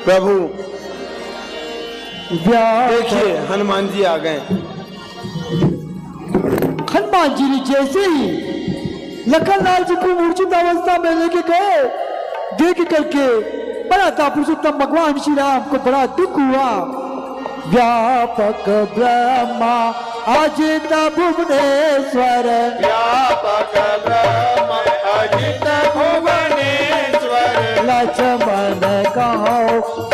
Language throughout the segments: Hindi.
प्रभु देखिए हनुमान जी आ गए। हनुमान जी ने जैसे ही लखन लाल जी को मूर्छित अवस्था में लेके गए, देख करके बड़ा था पुरुषोत्तम भगवान श्री राम को बड़ा दुख हुआ। व्यापक ब्रह्मा अजित भुवनेश्वर, व्यापक ब्रह्म अजित भुवनेश्वर, लक्ष्मण कहो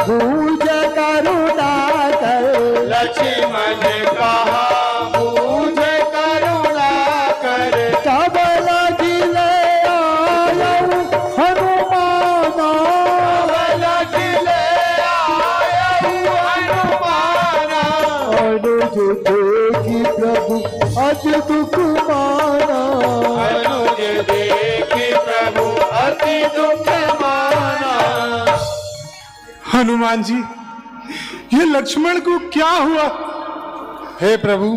भूज करुणा कर, लक्ष्मण कहा मुझ करुणा कर, तब लगिले आयऊ हनुमाना, लगिले आयऊ हनुमाना, अनुज देखी प्रभु अति दुख माना, अनुज देखी प्रभु अति दुख माना। हनुमान जी, ये लक्ष्मण को क्या हुआ? हे प्रभु,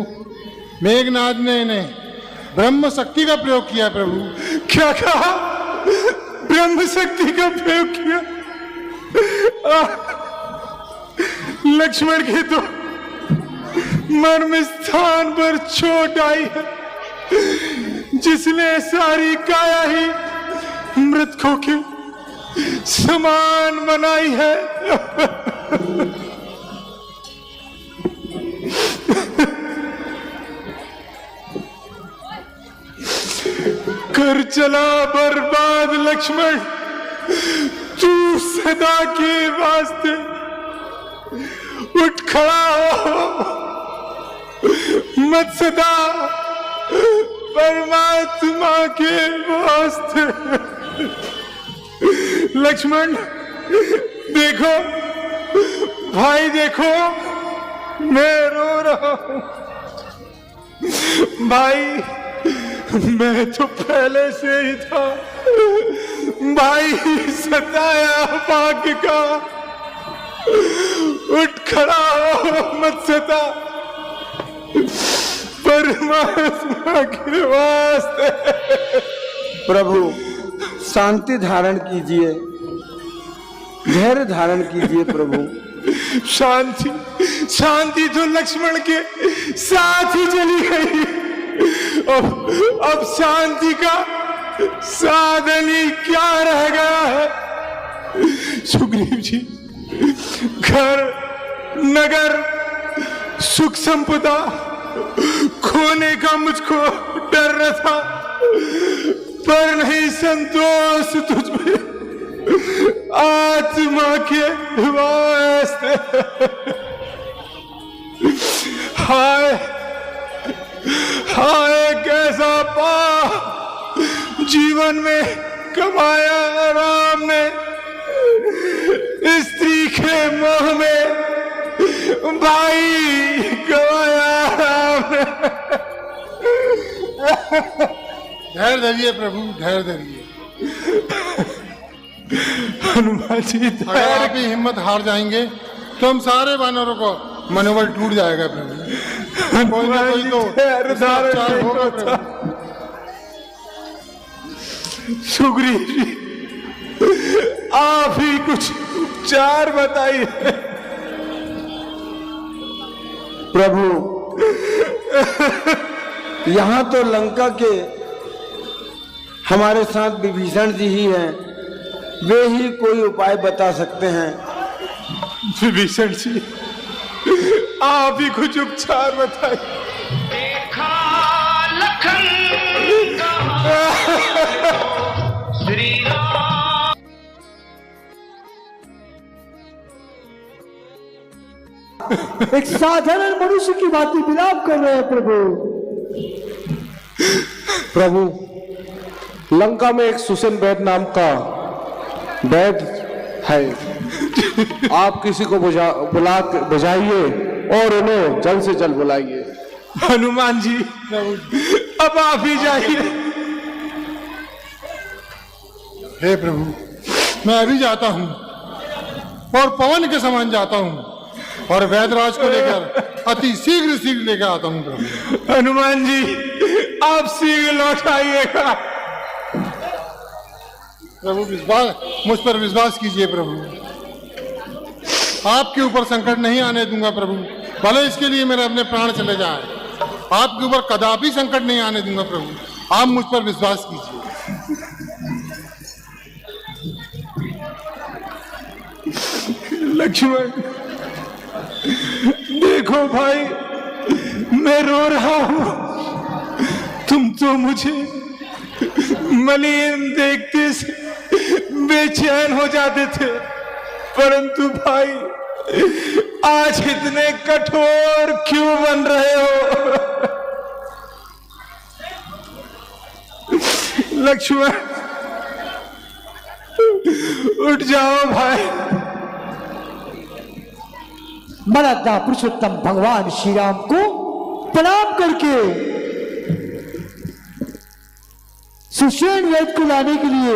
मेघनाद ने इन्हें ब्रह्म शक्ति का प्रयोग किया। प्रभु क्या कहा? ब्रह्म शक्ति का प्रयोग किया? लक्ष्मण के तो मर्म स्थान पर चोट आई है, जिसने सारी काया ही मृतकों के समान बनाई है। कर चला बर्बाद लक्ष्मण, तू सदा के वास्ते उठ खड़ा हो, मत सदा परमात्मा के वास्ते। लक्ष्मण देखो, भाई देखो, मैं रो रहा हूं। भाई मैं तो पहले से ही था, भाई सताया भाग्य का, उठ खड़ा हो, मत सता परमात्मा के वास्ते। प्रभु शांति धारण कीजिए, धैर्य धारण कीजिए प्रभु। शांति शांति तो लक्ष्मण के साथ ही चली गई। अब शांति का साधन ही क्या रह गया है? सुग्रीव जी, घर नगर सुख संपदा खोने का मुझको डर न था, पर नहीं संतोष तुझमें आत्मा के वास्ते। हाय हाय कैसा पा जीवन में कमाया राम ने, स्त्री के मोह में भाई गवाया राम ने। धैर्य धरिए प्रभु, धैर्य धरिए। हनुमान जी, अगर आप ही हिम्मत हार जाएंगे तो हम सारे वानरों को मनोबल टूट जाएगा प्रभु। कोई ना कोई तो उपचार होगा प्रभु। सुग्रीव जी, आप ही कुछ उपचार बताइए। प्रभु यहाँ तो लंका के हमारे साथ विभीषण जी ही हैं, वे ही कोई उपाय बता सकते हैं। विभीषण जी, आप ही कुछ उपचार बताइए। देखा लखन श्री राम। एक साधारण मनुष्य की भांति विलाप कर रहे हैं प्रभु। प्रभु, लंका में एक सुसेन वैद्य नाम का वैद्य है, आप किसी को बुझाइए और उन्हें जल्द से जल्द बुलाइए। हनुमान जी, अब आप ही जाइए। हे प्रभु, मैं अभी जाता हूँ और पवन के समान जाता हूँ और वैदराज को लेकर अति शीघ्र लेकर आता हूँ प्रभु। हनुमान जी, आप शीघ्र लौट आइएगा। प्रभु मुझ पर विश्वास कीजिए प्रभु। आपके ऊपर संकट नहीं आने दूंगा प्रभु, भले इसके लिए मेरे अपने प्राण चले जाए, आपके ऊपर कदापि संकट नहीं आने दूंगा प्रभु, आप मुझ पर विश्वास कीजिए। लक्ष्मण देखो भाई, मैं रो रहा हूं, तुम तो मुझे मलिन देखते से बेचैन हो जाते थे, परंतु भाई आज इतने कठोर क्यों बन रहे हो? लक्ष्मण उठ जाओ भाई। मराठा पुरुषोत्तम भगवान श्री राम को प्रणाम करके सुषेण वेद को लाने के लिए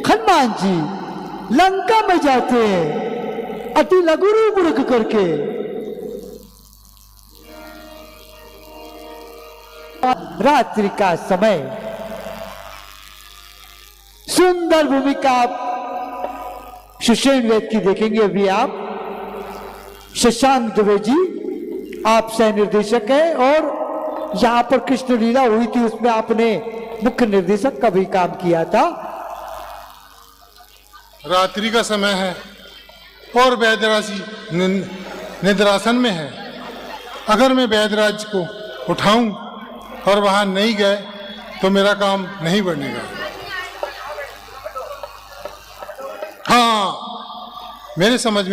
हनुमान जी लंका में जाते हैं, अति लघु रूप रख करके। रात्रि का समय, सुंदर भूमिका आप सुषेण वेद की देखेंगे। अभी आप शशांक दुबे जी आप सह निर्देशक है, और यहां पर कृष्ण लीला हुई थी उसमें आपने मुख्य निर्देशक का भी काम किया था। रात्रि का समय है और वैद्यराज निद्रासन में है। अगर मैं वैद्यराज को उठाऊं और वहां नहीं गए तो मेरा काम नहीं बनेगा। हाँ, मेरे समझ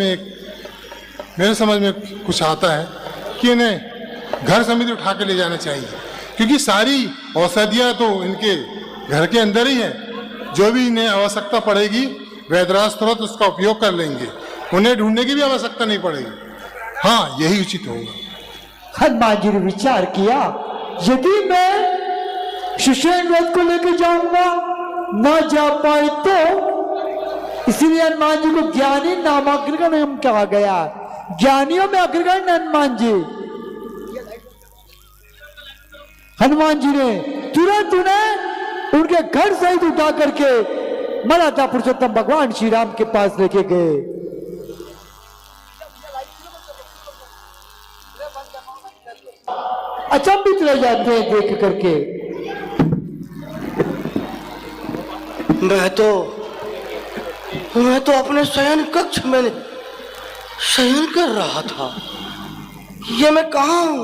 में कुछ आता है कि इन्हें घर समेत उठा के ले जाना चाहिए, क्योंकि सारी औषधियां तो इनके घर के अंदर ही है। जो भी इन्हें आवश्यकता पड़ेगी वैद्यराज तुरंत उसका उपयोग कर लेंगे, उन्हें ढूंढने की भी आवश्यकता नहीं पड़ेगी। हाँ, यही उचित होगा। हनुमान जी ने विचार किया, यदि मैं सुषेण वेद को लेकर जाऊंगा ना जा पाए तो, इसलिए हनुमान जी को ज्ञानी नामाग्रगण कहा गया। ज्ञानियों में अग्रगण्य हनुमान जी। हनुमान जी ने तुरंत उन्हें उनके घर सहित उठा करके मराठा पुरुषोत्तम भगवान श्री राम के पास लेके गए। अचंभित रह जाते हैं देख करके। मैं तो अपने शयन कक्ष में शयन कर रहा था, ये मैं कहाँ हूं?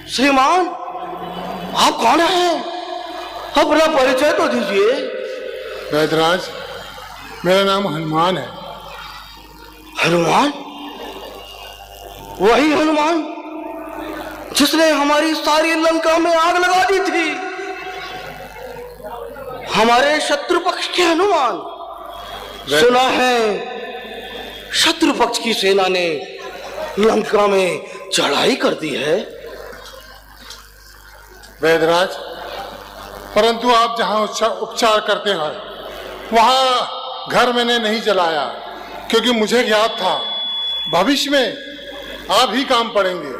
श्रीमान, आप कौन हैं? अपना परिचय तो दीजिए। वैद्यराज, मेरा नाम हनुमान है। हनुमान? वही हनुमान जिसने हमारी सारी लंका में आग लगा दी थी, हमारे शत्रु पक्ष के हनुमान। सुना है शत्रु पक्ष की सेना ने लंका में चढ़ाई कर दी है। वैद्यराज, परंतु आप जहां उपचार करते हैं वहां घर मैंने नहीं जलाया, क्योंकि मुझे ज्ञात था भविष्य में आप ही काम पड़ेंगे।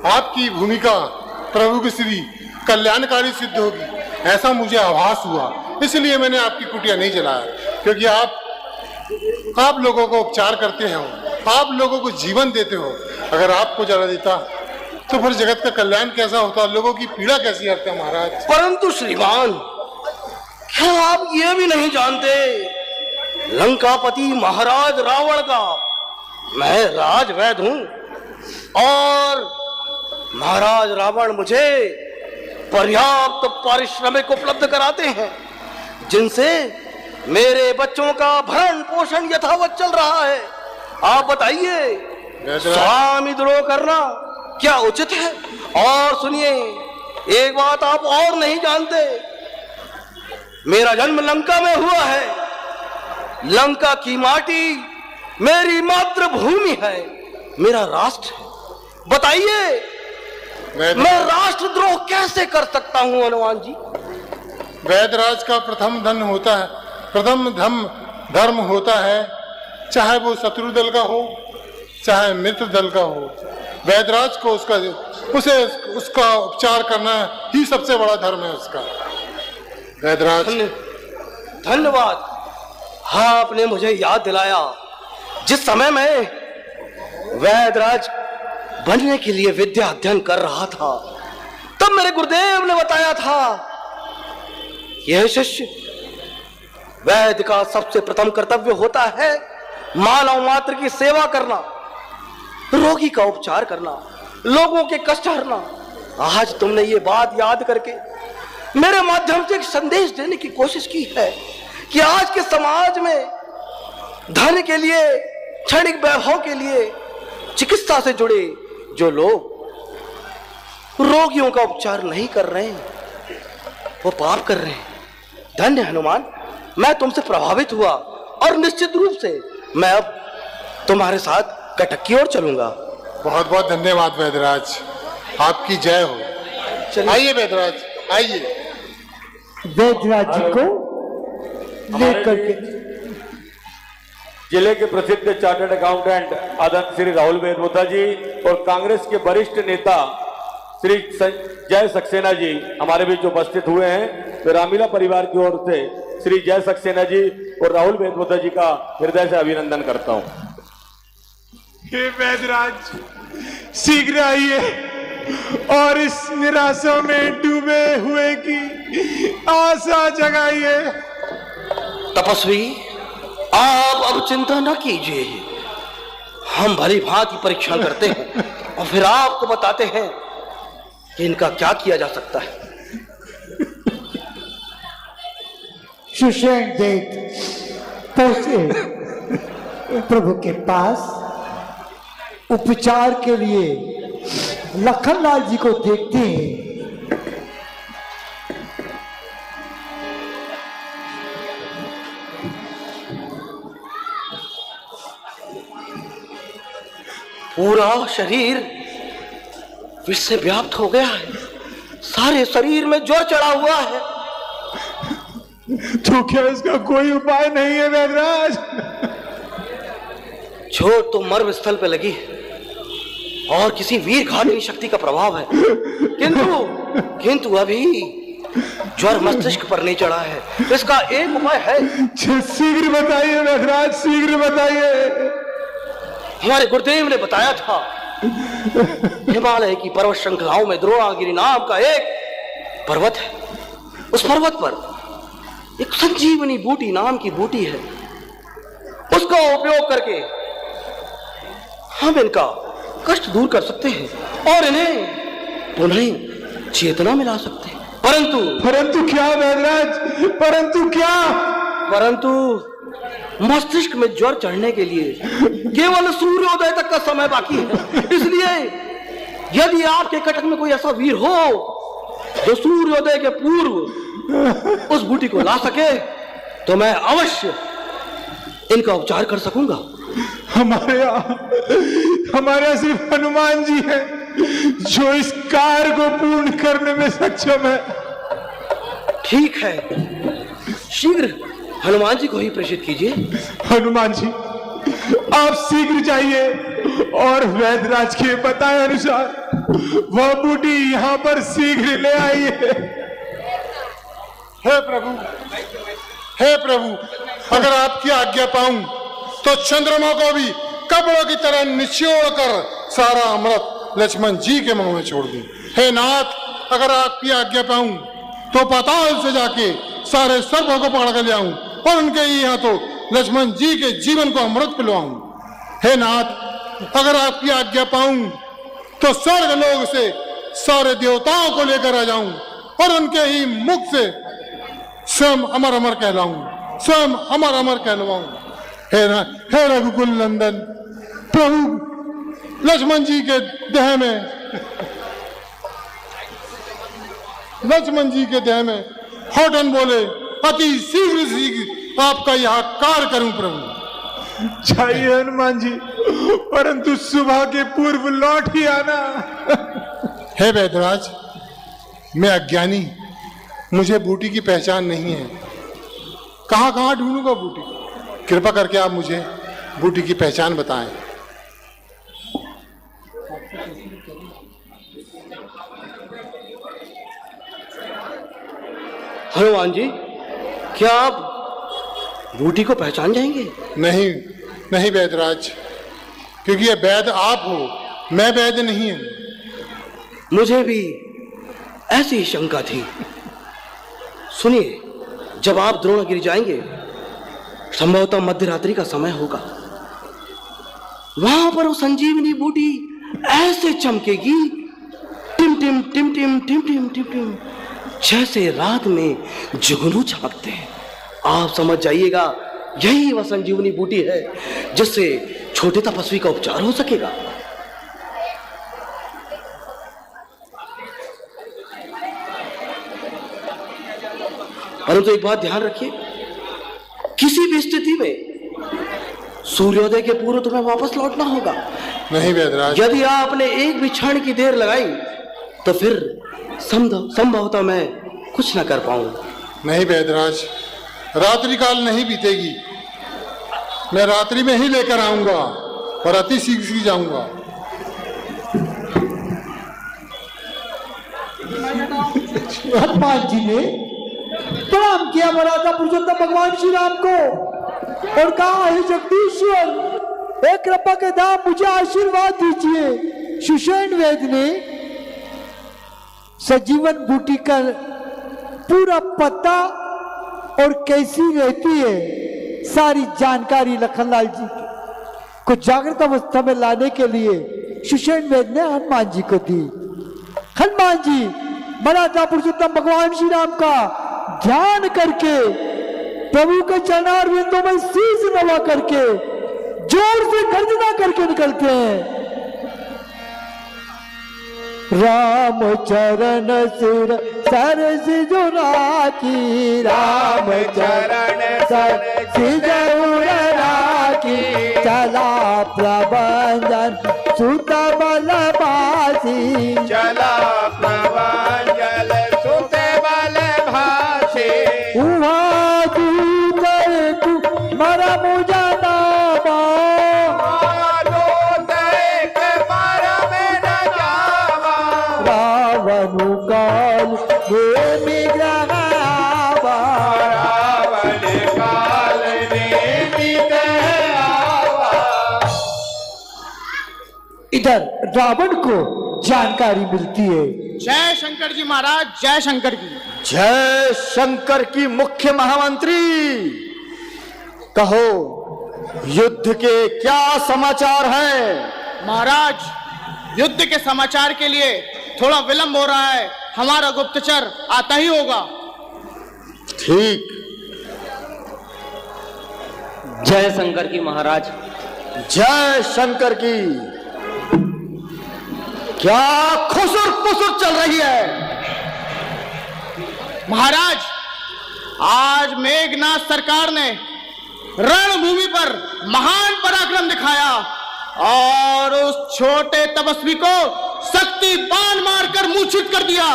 आपकी भूमिका प्रभु की श्री कल्याणकारी सिद्ध होगी, ऐसा मुझे आभास हुआ। इसलिए मैंने आपकी कुटिया नहीं जलाया, क्योंकि आप लोगों को उपचार करते हो, आप लोगों को जीवन देते हो। अगर आपको जला देता तो फिर जगत का कल्याण कैसा होता, लोगों की पीड़ा कैसी हटता महाराज। परंतु श्रीमान, क्या आप ये भी नहीं जानते लंकापति महाराज रावण का मैं राजवैद्य हूं, और महाराज रावण मुझे पर्याप्त पारिश्रमिक उपलब्ध कराते हैं, जिनसे मेरे बच्चों का भरण पोषण यथावत चल रहा है। आप बताइए, स्वामी द्रोह करना क्या उचित है? और सुनिए, एक बात आप और नहीं जानते, मेरा जन्म लंका में हुआ है। लंका की माटी मेरी मातृभूमि है, मेरा राष्ट्र है। बताइए, मैं राष्ट्रद्रोह कैसे कर सकता हूं हनुमान जी? वैद्यराज का प्रथम धर्म होता है, चाहे वो शत्रु दल का हो चाहे मित्र दल का हो। वैद्यराज को उसका उपचार करना ही सबसे बड़ा धर्म है उसका। वैद्यराज, धन्यवाद। हाँ, आपने मुझे याद दिलाया जिस समय मैं वैदराज बनने के लिए विद्या अध्ययन कर रहा था, तब मेरे गुरुदेव ने बताया था, यह शिष्य, वैद्य का सबसे प्रथम कर्तव्य होता है मानव मात्र की सेवा करना, रोगी का उपचार करना, लोगों के कष्ट हरना। आज तुमने ये बात याद करके मेरे माध्यम से एक संदेश देने की कोशिश की है कि आज के समाज में धन के लिए, क्षणिक वैभव के लिए, चिकित्सा से जुड़े जो लोग रोगियों का उपचार नहीं कर रहे हैं, वो पाप कर रहे हैं। धन्य हनुमान, मैं तुमसे प्रभावित हुआ और निश्चित रूप से मैं अब तुम्हारे साथ कटक की ओर चलूंगा। बहुत बहुत धन्यवाद वैद्यराज, आपकी जय हो। आइए वैद्यराज, आइए। वैद्यराज जी को लेकर के जिले के प्रसिद्ध चार्टर्ड अकाउंटेंट आदरणीय श्री राहुल वेदमुद्रा जी और कांग्रेस के वरिष्ठ नेता श्री जय सक्सेना जी हमारे बीच उपस्थित हुए हैं। तो रामीला परिवार की ओर से श्री जय सक्सेना जी और राहुल वेदमुद्रा जी का हृदय से अभिनंदन करता हूं। हे वैद्यराज, शीघ्र आइए और इस निराशा में डूबे हुए की आशा जगाइए। तपस्वी, आप अब चिंता न कीजिए, हम भली भांति परीक्षण करते हैं और फिर आपको बताते हैं कि इनका क्या किया जा सकता है। सुषेण देव पहुंचे प्रभु के पास। उपचार के लिए लखनलाल जी को देखते हैं। पूरा शरीर विष से व्याप्त हो गया है, सारे शरीर में ज्वर चढ़ा हुआ है। तो क्या इसका कोई उपाय नहीं है वैद्यराज? चोट तो मर्म स्थल पे लगी है और किसी वीर घातनी शक्ति का प्रभाव है, किंतु अभी ज्वर मस्तिष्क पर नहीं चढ़ा है। इसका एक उपाय है। शीघ्र बताइए वैद्यराज, शीघ्र बताइए। हमारे गुरुदेव ने बताया था, हिमालय की पर्वत श्रृंखलाओं में द्रोणागिरी नाम का एक पर्वत है। उस पर्वत पर एक संजीवनी बूटी नाम की बूटी है। उसका उपयोग करके हम इनका कष्ट दूर कर सकते हैं और इन्हें पुनः चेतना मिला सकते हैं। परंतु क्या वैद्यराज, परंतु क्या? परंतु मस्तिष्क में ज्वर चढ़ने के लिए केवल सूर्योदय तक का समय बाकी है। इसलिए यदि आपके कटक में कोई ऐसा वीर हो जो सूर्योदय के पूर्व उस बूटी को ला सके, तो मैं अवश्य इनका उपचार कर सकूंगा। हमारे यहाँ सिर्फ हनुमान जी हैं जो इस कार्य को पूर्ण करने में सक्षम है। ठीक है, शीघ्र हनुमान जी को ही प्रेषित कीजिए। हनुमान जी, आप शीघ्र जाइए और वैद्यराज के बताए अनुसार वह बूटी यहाँ पर शीघ्र ले आइए। हे प्रभु, हे प्रभु, अगर आपकी आज्ञा पाऊं तो चंद्रमा को भी कपड़ों की तरह निचोड़ कर सारा अमृत लक्ष्मण जी के मुंह में छोड़ दूं। हे नाथ, अगर आपकी आज्ञा पाऊं तो पाताल से जाके सारे सर्पों को पकड़ कर ले आऊं और उनके ही हाथों लक्ष्मण जी के जीवन को अमृत पिलवाऊं। हे नाथ, अगर आपकी आज्ञा पाऊं तो स्वर्ग लोक से सारे देवताओं को लेकर आ जाऊं और उनके ही मुख से स्वयं अमर अमर कहलाऊं, स्वयं अमर अमर कहलवाऊं। हे रघुकुल नंदन प्रभु, लक्ष्मण जी के देह में, लक्ष्मण जी के देह में हौटन बोले, अति शीघ्र आपका यह कार्य करूं प्रभु। चाहिए हनुमान जी, परंतु सुबह के पूर्व लौट ही आना। हे वैद्यराज, मैं अज्ञानी, मुझे बूटी की पहचान नहीं है। कहां कहां ढूंढूंगा बूटी? कृपा करके आप मुझे बूटी की पहचान बताएं। हनुमान जी, क्या आप बूटी को पहचान जाएंगे? नहीं नहीं वैद्यराज, क्योंकि ये वैद्य आप हो, मैं वैद्य नहीं हूं। मुझे भी ऐसी ही शंका थी। सुनिए, जब आप द्रोणगिरी जाएंगे, संभवतः मध्यरात्रि का समय होगा, वहां पर वो संजीवनी बूटी ऐसे चमकेगी, टिम टिम टिम टिम टिम टिम टिम टिम, जैसे रात में जुगनू चमकते हैं। आप समझ जाइएगा, यही वह संजीवनी बूटी है जिससे छोटे तपस्वी का उपचार हो सकेगा। परंतु एक बात ध्यान रखिए, किसी भी स्थिति में सूर्योदय के पूर्व तुम्हें वापस लौटना होगा। नहीं वैद्यराज, यदि आपने एक भी क्षण की देर लगाई तो फिर संभवतः मैं कुछ न कर पाऊं। नहीं वैद्यराज, रात्रि काल नहीं बीतेगी, मैं रात्रि में ही लेकर आऊंगा और अति शीघ्र जाऊंगा। हनुमान जी ने प्रणाम किया मराठा पुरुषोत्तम भगवान श्री राम को और कहा, हे जगदीश्वर, एक कृपा के दाम मुझे आशीर्वाद दीजिए। सुषेण वैद्य ने सजीवन बूटी का पूरा पता और कैसी रहती है सारी जानकारी लखनलाल जी को जागृत अवस्था में लाने के लिए सुषेण वैद्य ने हनुमान जी को दी। हनुमान जी मराठा पुरुषोत्तम भगवान श्री राम का ध्यान करके प्रभु के चरणारविंदों में शीश नवा करके जोर से गर्जना करके निकलते हैं। राम चरण सिर सरस जो राखी, राम चरण सरस जरूर राखी, चला प्रबंधन सुत बलभासी, चला प्रभंजन सुत बलभासी, उहाँ दूतर मरम जनामा, दूत एक परम न जावा, रावण काल भूमि ग्रहावा, रावण काल निमित आवा। इधर रावण को जानकारी मिलती है। जय शंकर जी महाराज, जय शंकर जी। जय शंकर की मुख्य महामंत्री, कहो युद्ध के क्या समाचार हैं? महाराज, युद्ध के समाचार के लिए थोड़ा विलंब हो रहा है, हमारा गुप्तचर आता ही होगा। ठीक। जय शंकर की महाराज। जय शंकर की। क्या खुसुर पुसुर चल रही है? महाराज, आज मेघनाथ सरकार ने रणभूमि पर महान पराक्रम दिखाया और उस छोटे तपस्वी को शक्ति बाण मारकर मूर्छित कर दिया।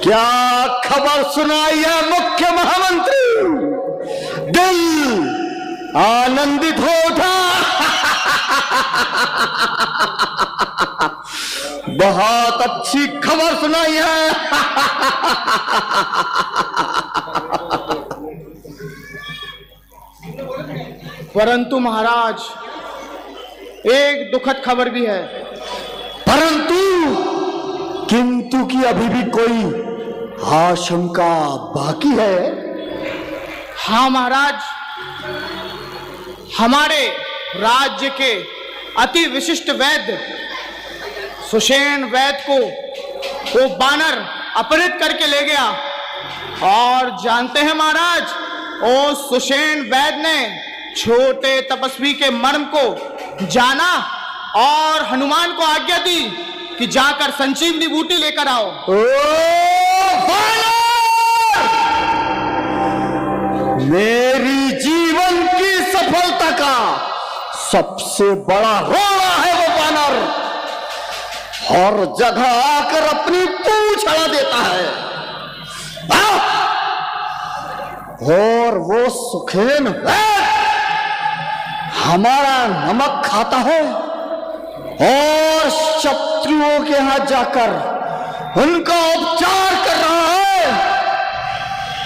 क्या खबर सुनाई है मुख्य महामंत्री? दिल आनंदित हो उठा। बहुत अच्छी खबर सुनाई है। परंतु महाराज, एक दुखद खबर भी है। परंतु किंतु की अभी भी कोई आशंका बाकी है। हाँ महाराज, हमारे राज्य के अति विशिष्ट वैद्य सुषेण वैद्य को वो बानर अपहरित करके ले गया। और जानते हैं महाराज, ओ सुषेण वैद्य ने छोटे तपस्वी के मर्म को जाना और हनुमान को आज्ञा दी कि जाकर संजीवनी बूटी लेकर आओ। मेरी जीवन की सफलता का सबसे बड़ा रोड़ा है वो बानर। हर जगह आकर अपनी पूंछ अड़ा देता है। और वो सुखेन वैद्य हमारा नमक खाता है और शत्रुओं के यहां जाकर उनका उपचार कर रहा है।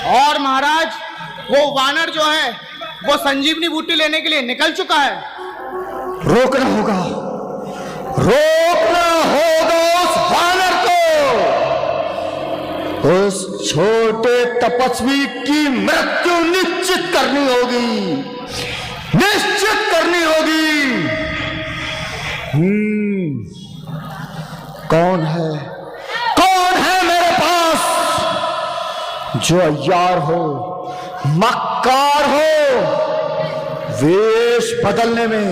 और महाराज वो वानर जो है वो संजीवनी बूटी लेने के लिए निकल चुका है। रोकना होगा उस वानर को। उस छोटे तपस्वी की मृत्यु निश्चित करनी होगी। कौन है मेरे पास जो अय्यार हो, मक्कार हो, वेश बदलने में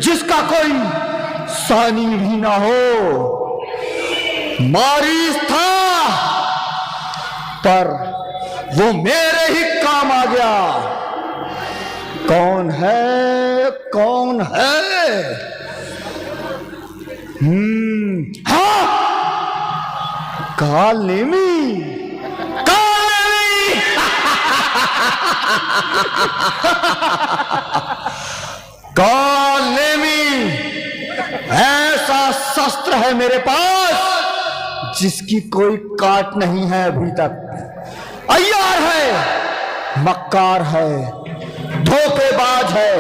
जिसका कोई सानी भी ना हो। मारीस था पर वो मेरे ही काम आ गया। कौन है? हाँ, काल नेमी। काल नेमी ऐसा शस्त्र है मेरे पास जिसकी कोई काट नहीं है अभी तक। अय्यार है, मक्कार है, धोखेबाज है,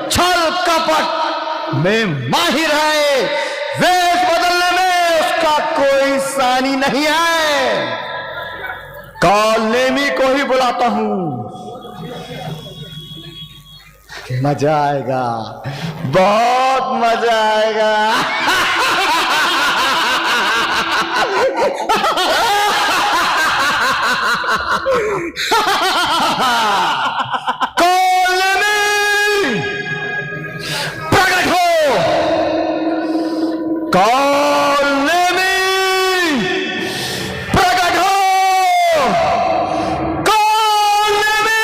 छल कपट में माहिर है। वेश बदलने में उसका कोई सानी नहीं है। काल नेमी को ही बुलाता हूं। मजा आएगा, बहुत मजा आएगा। काल नेमी प्रकट हो। काल नेमी प्रकट हो। काल नेमी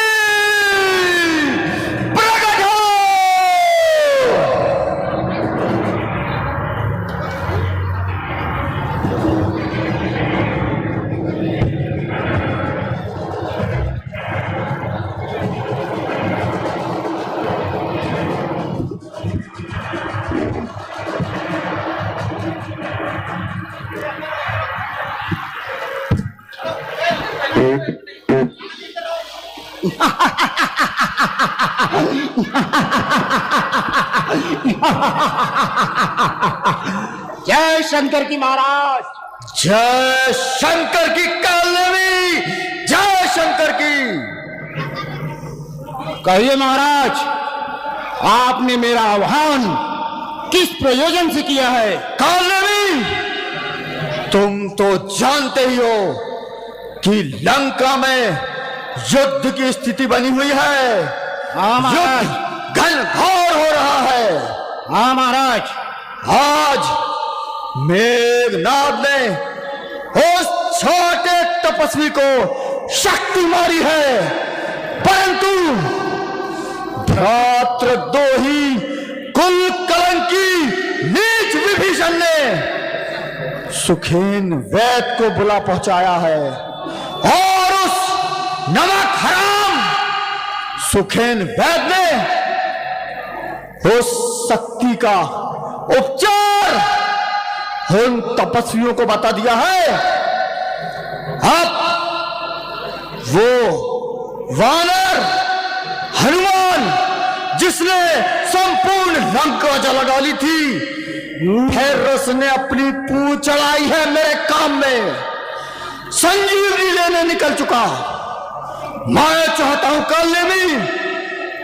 प्रकट हो। जय शंकर की महाराज। जय शंकर की काल नेमी, जय शंकर की। कहिए महाराज, आपने मेरा आह्वान किस प्रयोजन से किया है? काल नेमी, तुम तो जानते ही हो कि लंका में युद्ध की स्थिति बनी हुई है। हाँ महाराज। युद्ध घनघोर हो रहा है। हाँ महाराज। आज मेघनाद ने उस छोटे तपस्वी को शक्ति मारी है, परंतु भ्रातृद्रोही कुल कलंकी नीच विभीषण ने सुखेन वैद को बुला पहुंचाया है और उस नमक हराम सुखेन वैद ने उस शक्ति का उपचार उन तपस्वियों को बता दिया है। अब वो वानर हनुमान जिसने संपूर्ण लंका जला डाली थी, फिर उसने अपनी पूंछ चढ़ाई है मेरे काम में, संजीवनी लेने निकल चुका। मैं चाहता हूं काल नेमी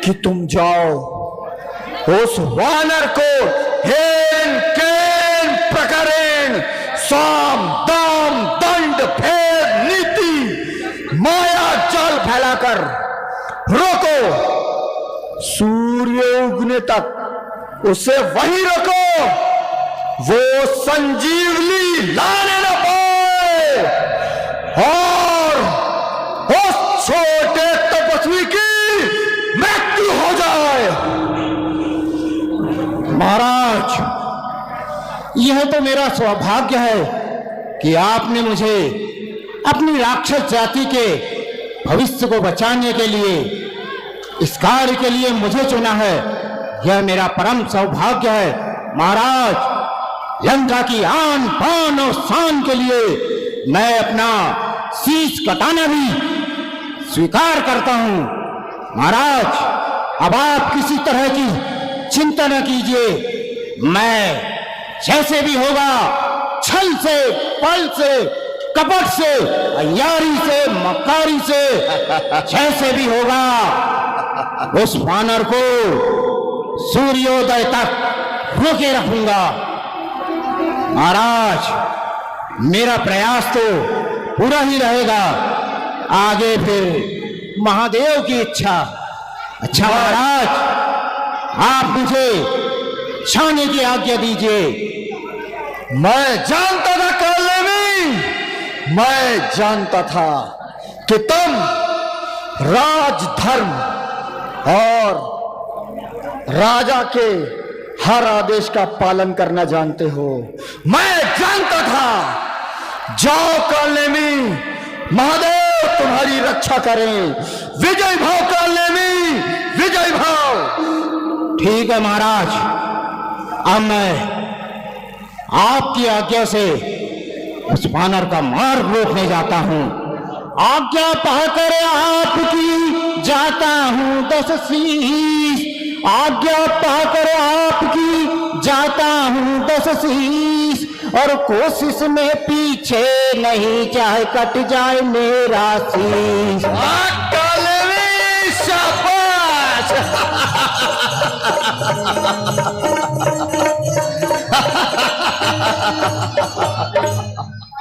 कि तुम जाओ उस वानर को हेन केन प्रकारेण साम दाम दंड भेद नीति माया जाल फैलाकर रोको। सूर्य उगने तक उसे वहीं रोको, वो संजीवनी लाने न पाए और उस छोटे तपस्वी की मृत्यु हो जाए। महाराज, यह तो मेरा सौभाग्य है कि आपने मुझे अपनी राक्षस जाति के भविष्य को बचाने के लिए, इस कार्य के लिए मुझे चुना है। यह मेरा परम सौभाग्य है। महाराज, लंका की आन बान और शान के लिए मैं अपना शीश कटाना भी स्वीकार करता हूं। महाराज, अब आप किसी तरह की चिंता न कीजिए। मैं जैसे भी होगा, छल से, पल से, कपट से, अय्यारी से, मक्कारी से, जैसे भी होगा, उस वानर को सूर्योदय तक रोके रखूंगा। महाराज, मेरा प्रयास तो पूरा ही रहेगा, आगे फिर महादेव की इच्छा। अच्छा महाराज, आप मुझे जाने की आज्ञा दीजिए। मैं जानता था कालेमी, मैं जानता था कि तुम राजधर्म और राजा के हर आदेश का पालन करना जानते हो। मैं जानता था। जाओ कालेमी, महादेव तुम्हारी रक्षा करें। विजय भाव कालेमी, विजय भाव। ठीक है महाराज, अब मैं आपकी आज्ञा से उस वानर का मार्ग रोकने जाता हूं। आज्ञा पाकर आपकी जाता हूं 10 शीश। आज्ञा पाकर आपकी जाता हूं 10 शीश। और कोशिश में पीछे नहीं, चाहे कट जाए मेरा शीश। शाबाश।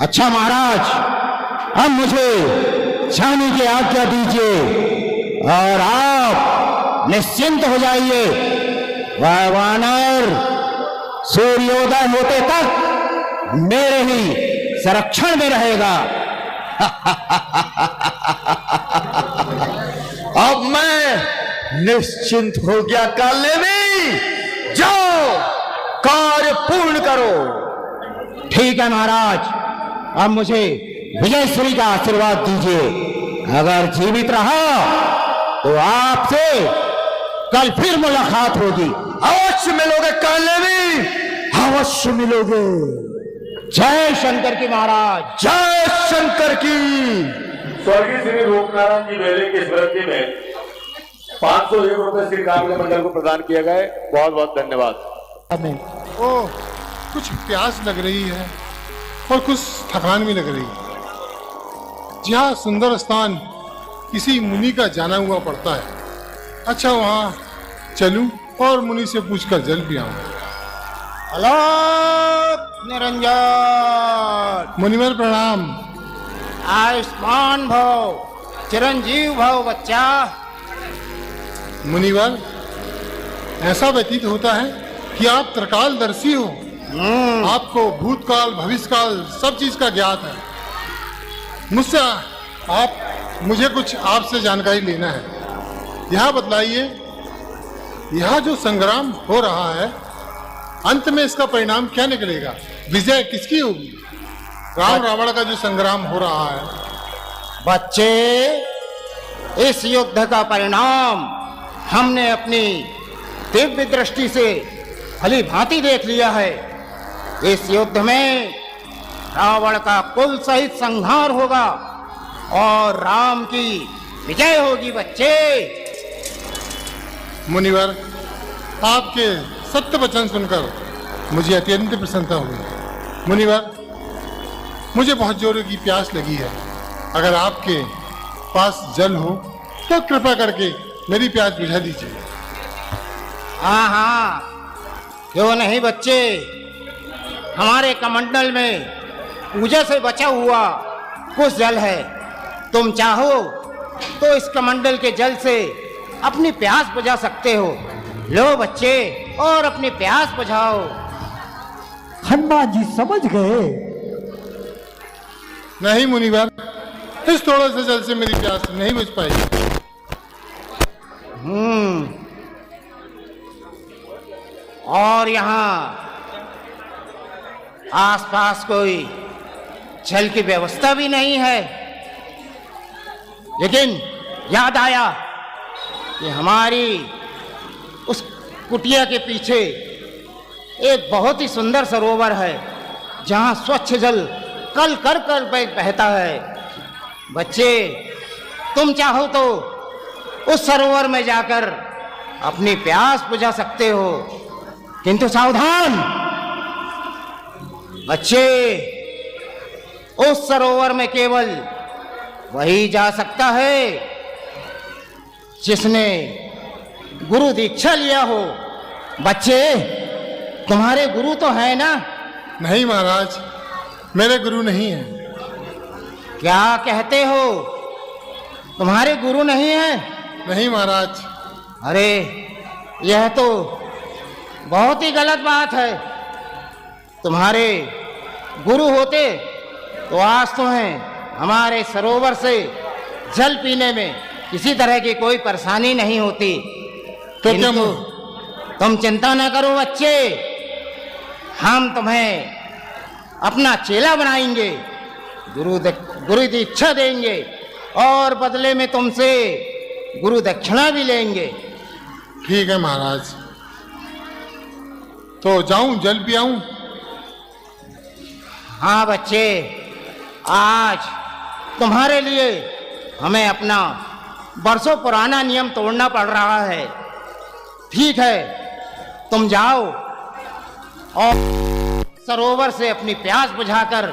अच्छा महाराज, अब मुझे जाने की आज्ञा दीजिए और आप निश्चिंत हो जाइए। वह वानर सूर्योदय होते तक मेरे ही संरक्षण में रहेगा। अब मैं निश्चिंत हो गया कालेमी। जाओ, कार्य पूर्ण करो। ठीक है महाराज, अब मुझे विजय श्री का आशीर्वाद दीजिए। अगर जीवित रहा तो आपसे कल फिर मुलाकात होगी। अवश्य मिलोगे कालेमी, अवश्य मिलोगे। जय शंकर की महाराज, जय शंकर की। स्वर्गीय श्री रूपनारायण जी बेले की स्मृति में 501 रुपए श्री कांग्रेस मंडल को प्रदान किया गए। बहुत बहुत धन्यवाद। ओ, कुछ प्यास लग रही है और कुछ थकान भी लग रही है। जहाँ सुंदर स्थान किसी मुनि का जाना हुआ पड़ता है, अच्छा वहाँ चलूं और मुनि से पूछकर जल पियाऊं। अलोक निरंजन, मुनिवर प्रणाम। आयुष्मान भव, चिरंजीव भव बच्चा। मुनिवर, ऐसा व्यतीत होता है कि आप त्रिकालदर्शी हो। आपको भूतकाल भविष्यकाल सब चीज का ज्ञात है। मुझसे मुझे कुछ आपसे जानकारी लेना है। यह बतलाइए, यह जो संग्राम हो रहा है, अंत में इसका परिणाम क्या निकलेगा? विजय किसकी होगी? राम रावण का जो संग्राम हो रहा है। बच्चे, इस युद्ध का परिणाम हमने अपनी दिव्य दृष्टि से भली भांति देख लिया है। इस युद्ध में रावण का कुल सहित संहार होगा और राम की विजय होगी। बच्चे, मुनिवर, आपके सत्य वचन सुनकर मुझे अत्यंत प्रसन्नता हुई। मुनिवर, मुझे बहुत जोरों की प्यास लगी है। अगर आपके पास जल हो तो कृपा करके मेरी प्यास बुझा दीजिए। हाँ हाँ, क्यों नहीं बच्चे। हमारे कमंडल में पूजा से बचा हुआ कुछ जल है। तुम चाहो तो इस कमंडल के जल से अपनी प्यास बुझा सकते हो। लो बच्चे, और अपनी प्यास बुझाओ। हनुमान जी समझ गए। नहीं मुनिवर, इस थोड़े से जल से मेरी प्यास नहीं बुझ पाएगी। और यहाँ आसपास कोई जल की व्यवस्था भी नहीं है। लेकिन याद आया कि हमारी उस कुटिया के पीछे एक बहुत ही सुंदर सरोवर है, जहाँ स्वच्छ जल कल कर बहता है। बच्चे, तुम चाहो तो उस सरोवर में जाकर अपनी प्यास बुझा सकते हो, किंतु सावधान बच्चे, उस सरोवर में केवल वही जा सकता है जिसने गुरु दीक्षा लिया हो। बच्चे, तुम्हारे गुरु तो है ना? नहीं महाराज, मेरे गुरु नहीं है। क्या कहते हो, तुम्हारे गुरु नहीं है? नहीं महाराज। अरे यह तो बहुत ही गलत बात है। तुम्हारे गुरु होते तो आज तुम्हें हमारे सरोवर से जल पीने में किसी तरह की कोई परेशानी नहीं होती। तो क्या तुम चिंता ना करो बच्चे, हम तुम्हें अपना चेला बनाएंगे, गुरु दीक्षा देंगे और बदले में तुमसे गुरु दक्षिणा भी लेंगे। ठीक है महाराज, तो जाऊं, जल पियाऊं? हाँ बच्चे, आज तुम्हारे लिए हमें अपना बरसों पुराना नियम तोड़ना पड़ रहा है। ठीक है, तुम जाओ और सरोवर से अपनी प्यास बुझाकर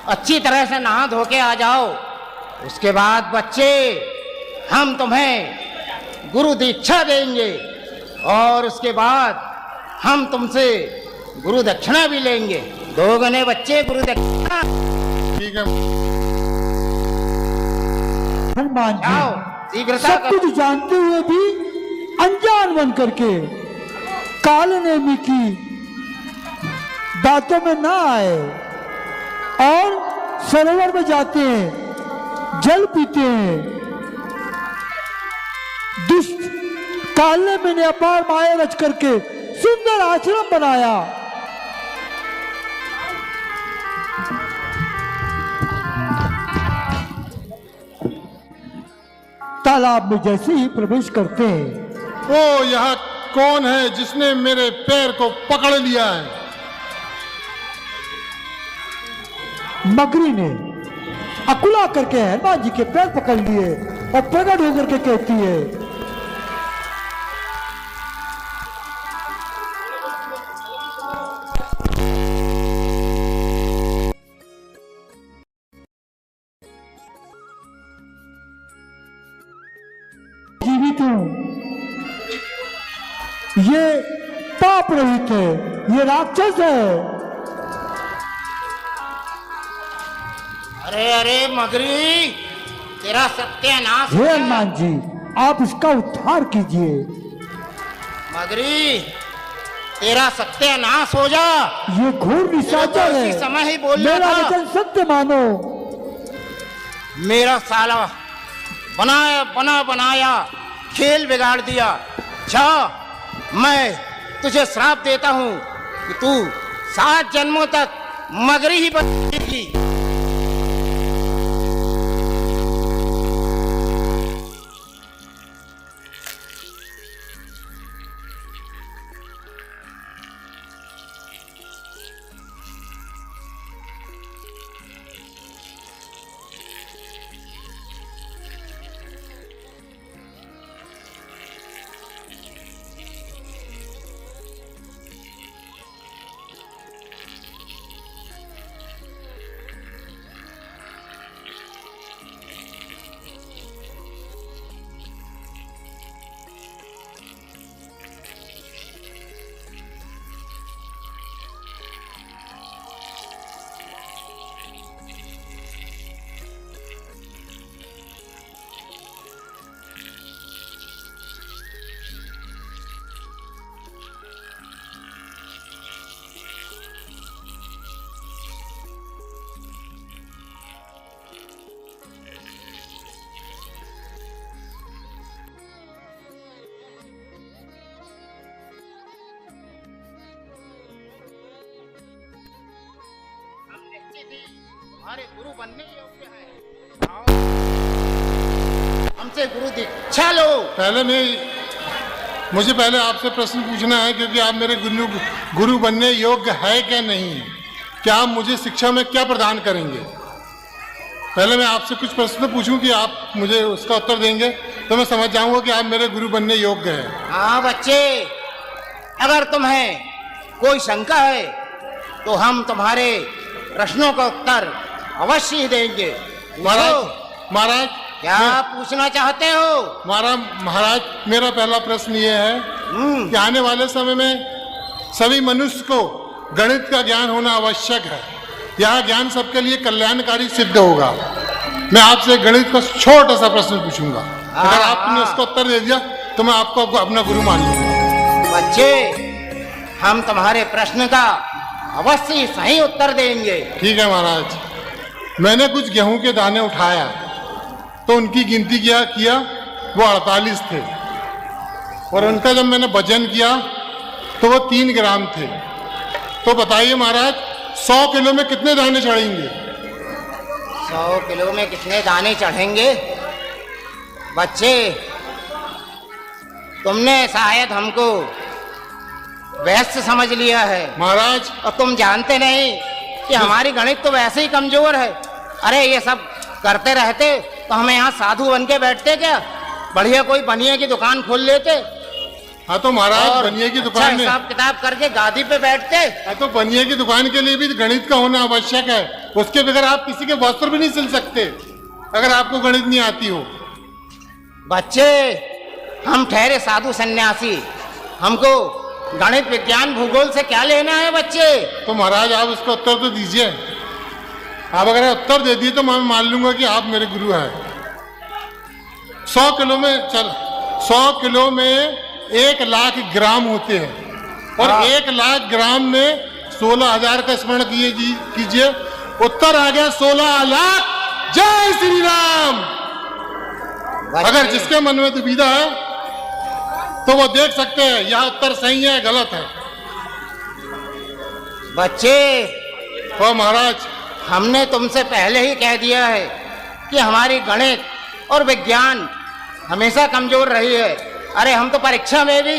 अच्छी तरह से नहा धो के आ जाओ। उसके बाद बच्चे, हम तुम्हें गुरु दीक्षा देंगे और उसके बाद हम तुमसे गुरु दक्षिणा भी लेंगे। दोगुने बच्चे गुरु दक्षिणा। ठीक है। हनुमान जाओ, जी शीघ्रता सब करो। कुछ जानते हुए भी अनजान बन करके काल नेमी की बातों में ना आए और सरोवर में जाते हैं, जल पीते हैं। दुष्ट काले में ने अपार माया रच करके सुंदर आश्रम बनाया। तालाब में जैसे ही प्रवेश करते हैं, ओ यहाँ कौन है जिसने मेरे पैर को पकड़ लिया है? मगरी ने अकुला करके हनुमान जी के पैर पकड़ लिए और प्रकट होकर के कहती है, जीवित हूं, ये पाप रहित है, ये राक्षस है। अरे अरे मगरी, तेरा सत्यानाश हो हे गया। हनुमान जी, आप इसका उद्धार कीजिए। मगरी, तेरा सत्यानाश हो जा। ये घोर निशाचर है, उसी समय ही बोलना मेरा था। वचन सत्य मानो। मेरा साला बनाया खेल बिगाड़ दिया। जा, मैं तुझे श्राप देता हूं कि तू 7 जन्मों तक मगरी ही बनेगी। हमारे गुरु बनने योग्य है। आओ, हमसे गुरु दीक्षा लो। मुझे पहले आपसे प्रश्न पूछना है, क्योंकि आप मेरे गुरु बनने योग्य है क्या नहीं? क्या आप मुझे शिक्षा में क्या प्रदान करेंगे? पहले मैं आपसे कुछ प्रश्न पूछूं कि आप मुझे उसका उत्तर देंगे तो मैं समझ जाऊंगा कि आप मेरे गुरु बनने योग्य हैं। हाँ बच्चे, अगर तुम्हें कोई शंका है तो हम तुम्हारे प्रश्नों का उत्तर अवश्य ही देंगे। महाराज क्या पूछना चाहते हो? महाराज मेरा पहला प्रश्न ये है कि आने वाले समय में सभी मनुष्य को गणित का ज्ञान होना आवश्यक है। यह ज्ञान सबके लिए कल्याणकारी सिद्ध होगा। मैं आपसे गणित का छोटा सा प्रश्न पूछूंगा, अगर आपने उसका उत्तर दे दिया तो मैं आपको अपना गुरु मान लूंगा। बच्चे, हम तुम्हारे प्रश्न का अवश्य सही उत्तर देंगे। ठीक है महाराज। मैंने कुछ गेहूं के दाने उठाया तो उनकी गिनती किया वो 48 थे, और उनका जब मैंने वजन किया तो वो 3 ग्राम थे। तो बताइए महाराज, 100 किलो में कितने दाने चढ़ेंगे? 100 किलो में कितने दाने चढ़ेंगे? बच्चे, तुमने शायद हमको वैश्य समझ लिया है महाराज। और तुम जानते नहीं कि हमारी गणित तो वैसे ही कमजोर है। अरे ये सब करते रहते तो हमें यहाँ साधु बन के बैठते क्या? बढ़िया कोई बनिए की दुकान खोल लेते। हाँ तो महाराज, बनिए की दुकान में हिसाब किताब करके गादी पे बैठते। हाँ तो बनिए की दुकान के लिए भी गणित का होना आवश्यक है। उसके बगैर आप किसी के वस्त्र भी नहीं सिल सकते अगर आपको गणित नहीं आती हो। बच्चे, हम ठहरे साधु सन्यासी, हमको गणित विज्ञान भूगोल से क्या लेना है बच्चे? तो महाराज आप उसका उत्तर तो दीजिए। आप अगर उत्तर दे दिए तो मैं मान लूंगा कि आप मेरे गुरु हैं। 100 किलो में 1 लाख ग्राम होते हैं, और 1 लाख ग्राम में 16,000 का स्मरण कीजिए। उत्तर आ गया 16 लाख। जय श्री राम। अगर जिसके मन में दुविधा है तो वो देख सकते हैं यह उत्तर सही है गलत है। बच्चे, तो महाराज, हमने तुमसे पहले ही कह दिया है कि हमारी गणित और विज्ञान हमेशा कमजोर रही है। अरे हम तो परीक्षा में भी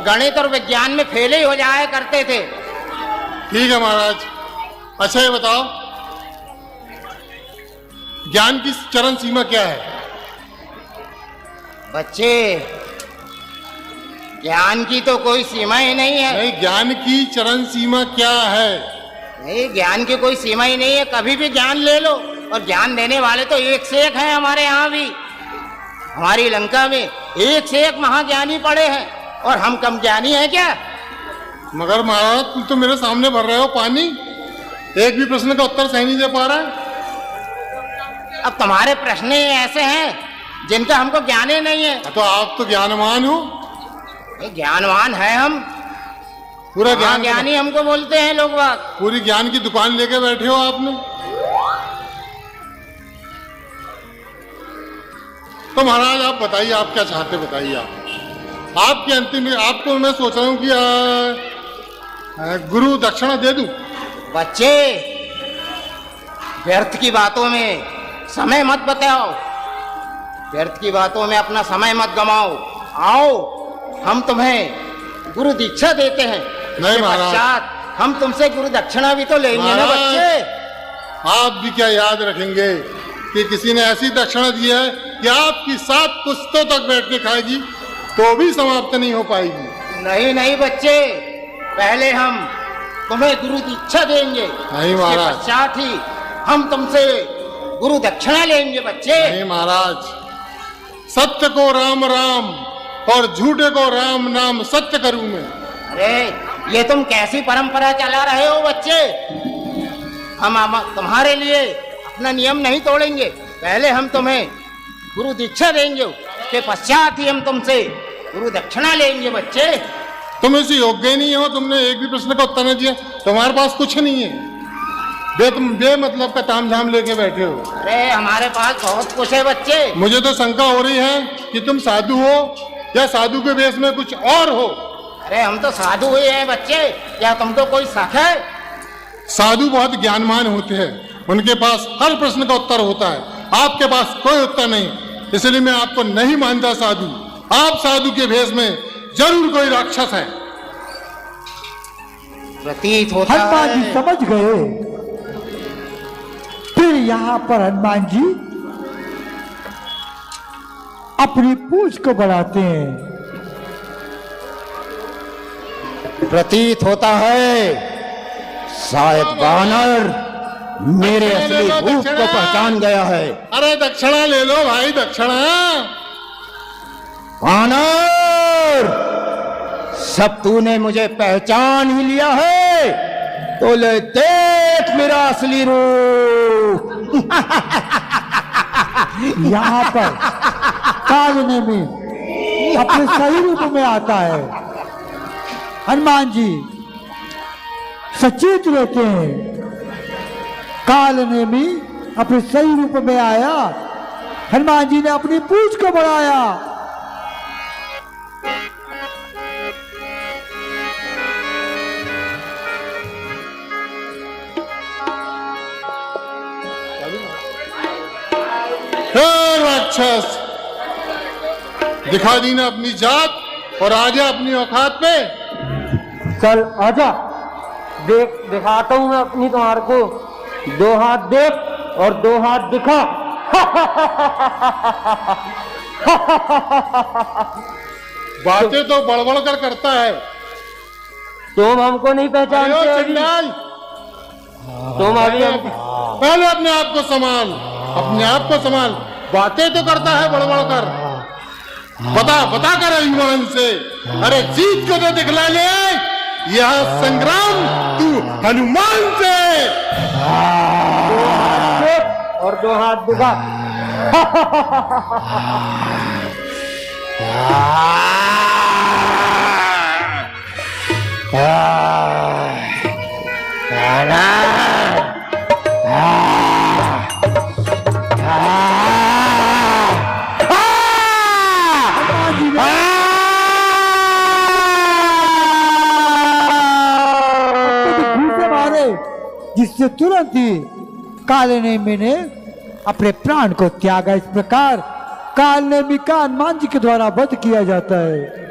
गणित और विज्ञान में फेल ही हो जाया करते थे। ठीक है महाराज। अच्छा ये बताओ, ज्ञान की चरम सीमा क्या है? बच्चे, ज्ञान की तो कोई सीमा ही नहीं है। नहीं, ज्ञान की चरम सीमा क्या है? नहीं, ज्ञान की कोई सीमा ही नहीं है। कभी भी ज्ञान ले लो, और ज्ञान देने वाले तो एक से एक हैं हमारे यहाँ भी। हमारी लंका में एक से एक महाज्ञानी पड़े हैं, और हम कम ज्ञानी हैं क्या? मगर महाराज, तुम तो मेरे सामने भर रहे हो पानी, एक भी प्रश्न का उत्तर सही नहीं दे पा रहा है। अब तुम्हारे प्रश्न ही ऐसे हैं जिनका हमको ज्ञान ही नहीं है। तो आप तो ज्ञानवान हो। ज्ञानवान है हम, पूरा ज्ञानी हमको बोलते हैं लोग बात। पूरी ज्ञान की दुकान लेके बैठे हो आपने। तो महाराज आप बताइए, आप क्या चाहते बताइए। आप आपके अंतिम, आपको मैं सोच रहा हूँ कि गुरु दक्षिणा दे दूं। बच्चे, व्यर्थ की बातों में समय मत बताओ, व्यर्थ की बातों में अपना समय मत गमाओ। आओ, हम तुम्हें गुरु दीक्षा देते हैं। नहीं महाराज, हम तुमसे गुरु दक्षिणा भी तो लेंगे ना बच्चे। आप भी क्या याद रखेंगे कि किसी ने ऐसी दक्षिणा दी है कि आपकी 7 पुश्तों तक बैठ के खाएगी तो भी समाप्त नहीं हो पाएगी। नहीं नहीं बच्चे, पहले हम तुम्हें गुरु दीक्षा देंगे, नहीं महाराज, पश्चात ही हम तुमसे गुरु दक्षिणा लेंगे बच्चे। नहीं महाराज, सत्य को राम राम और झूठे को राम नाम सत्य करूं मैं। अरे ये तुम कैसी परंपरा चला रहे हो बच्चे? हम तुम्हारे लिए अपना नियम नहीं तोड़ेंगे। पहले हम तुम्हें गुरु दीक्षा देंगे, उसके पश्चात ही हम तुमसे गुरु दक्षिणा लेंगे बच्चे। तुम इसे योग्य ही नहीं हो, तुमने एक भी प्रश्न का उत्तर नहीं दिया। तुम्हारे पास कुछ नहीं है, बेमतलब का तामझाम लेके बैठे हो। अरे हमारे पास बहुत कुछ है बच्चे। मुझे तो शंका हो रही है कि तुम साधु हो या साधु के वेश में कुछ और हो। अरे हम तो साधु हुए हैं बच्चे, क्या तुमको कोई शक है? साधु बहुत ज्ञानवान होते हैं, उनके पास हर प्रश्न का उत्तर होता है। आपके पास कोई उत्तर नहीं, इसलिए मैं आपको नहीं मानता साधु। आप साधु के भेष में जरूर कोई राक्षस है। प्रतीत होता हनुमान जी है। समझ गए फिर यहाँ पर हनुमान जी अपनी पूंछ को बढ़ाते हैं। प्रतीत होता है शायद वानर मेरे असली रूप को पहचान गया है। अरे दक्षिणा ले लो भाई, दक्षिणा। वानर, सब तूने मुझे पहचान ही लिया है तो ले देख मेरा असली रूप। यहाँ पर कालने में अपने सही रूप में आता है। हनुमान जी सचेत रहते हैं। कालने में अपने सही रूप में आया, हनुमान जी ने अपनी पूंछ को बढ़ाया। राक्षस, दिखा दी ना अपनी जात और आ गया अपनी औकात पे। चल आजा, देख दिखाता हूँ मैं अपनी तुम्हारे को। 2 हाथ देख और 2 हाथ दिखा। बातें तो बड़बड़ कर करता है। तुम हमको नहीं पहचानते अभी। चंडाल, तुम अभी पहले अपने आप को संभाल, अपने आप को संभाल। बातें तो करता है बड़बड़ कर। बता कर अभिमान से, अरे जीत को तो दिखला ले। यह संग्राम तू हनुमान से। 2 हाथ देख और 2 हाथ दिखा। जिससे तुरंत ही कालनेमी ने अपने प्राण को त्यागा। इस प्रकार कालनेमी का हनुमान जी के द्वारा वध किया जाता है।